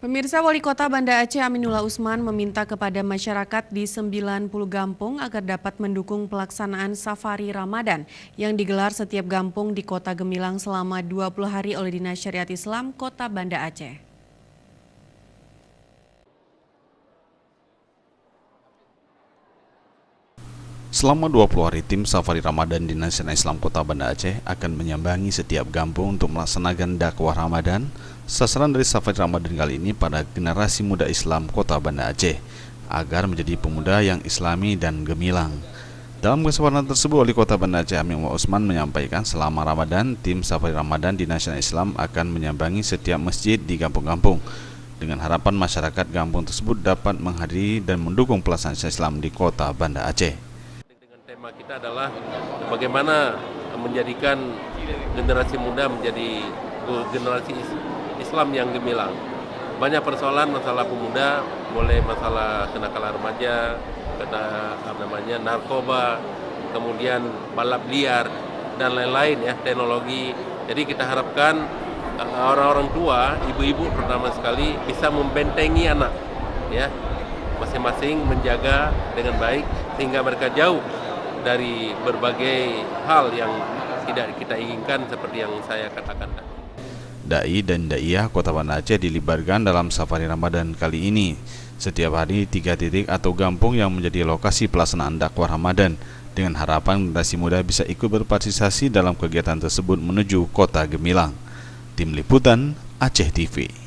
Pemirsa, Wali Kota Banda Aceh Aminullah Usman meminta kepada masyarakat di 90 kampung agar dapat mendukung pelaksanaan Safari Ramadan yang digelar setiap kampung di Kota Gemilang selama 20 hari oleh Dinas Syariat Islam Kota Banda Aceh. Selama 20 hari, tim Safari Ramadan Dinas Syariat Islam Kota Banda Aceh akan menyambangi setiap kampung untuk melaksanakan dakwah Ramadan. Sasaran dari Safari Ramadan kali ini pada generasi muda Islam Kota Banda Aceh agar menjadi pemuda yang islami dan gemilang. Dalam kesempatan tersebut, Wali Kota Banda Aceh Aminullah Usman menyampaikan selama Ramadan, tim Safari Ramadan Dinas Syariat Islam akan menyambangi setiap masjid di kampung-kampung dengan harapan masyarakat kampung tersebut dapat menghadiri dan mendukung pelaksanaan Islam di Kota Banda Aceh. Tema kita adalah bagaimana menjadikan generasi muda menjadi generasi Islam yang gemilang. Banyak persoalan masalah pemuda, mulai masalah kenakalan remaja, narkoba, kemudian balap liar dan lain-lain ya, teknologi. Jadi kita harapkan orang-orang tua, ibu-ibu pertama sekali bisa membentengi anak ya, masing-masing menjaga dengan baik sehingga mereka jauh dari berbagai hal yang tidak kita inginkan seperti yang saya katakan tadi. Dai dan Daiyah Kota Banda Aceh dilibatkan dalam Safari Ramadan kali ini. Setiap hari 3 titik atau kampung yang menjadi lokasi pelaksanaan dakwah Ramadan dengan harapan generasi muda bisa ikut berpartisipasi dalam kegiatan tersebut menuju Kota Gemilang. Tim Liputan Aceh TV.